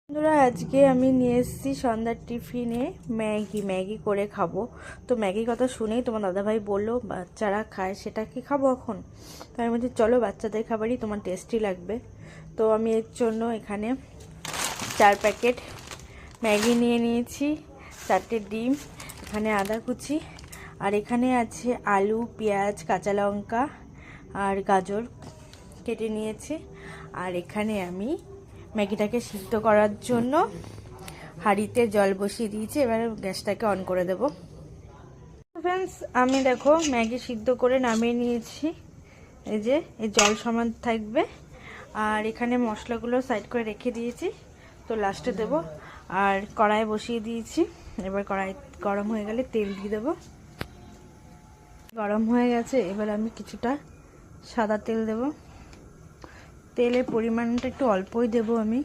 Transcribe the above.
বন্ধুরা, আজকে আমি নিয়ে এসেছি সন্ধ্যার টিফিনে ম্যাগি করে খাবো। তো ম্যাগির কথা শুনেই তোমার দাদাভাই বললো বাচ্চারা খায়, সেটা কি খাবো এখন। তো আমি বলছি চলো বাচ্চাদের খাবারই তোমার টেস্টি লাগবে। তো আমি এর জন্য এখানে 4 প্যাকেট ম্যাগি নিয়ে নিয়েছি, 4টে ডিম, এখানে আদা কুচি, আর এখানে আছে আলু, পেঁয়াজ, কাঁচা লঙ্কা আর গাজর কেটে নিয়েছি। আর এখানে আমি ম্যাগিটাকে সিদ্ধ করার জন্য হাঁড়িতে জল বসিয়ে দিয়েছি। এবার গ্যাসটাকে অন করে দেব। ফ্রেন্ডস, আমি দেখো ম্যাগি সিদ্ধ করে নামিয়ে নিয়েছি। এই যে এই জল সমান থাকবে। আর এখানে মশলাগুলো সাইড করে রেখে দিয়েছি, তো লাস্টে দেব। আর কড়াই বসিয়ে দিয়েছি, এবার কড়াই গরম হয়ে গেলে তেল দিয়ে দেবো। গরম হয়ে গেছে, এবার আমি কিছুটা সাদা তেল দেব। তেলের পরিমাণটা একটু অল্পই দেব আমি।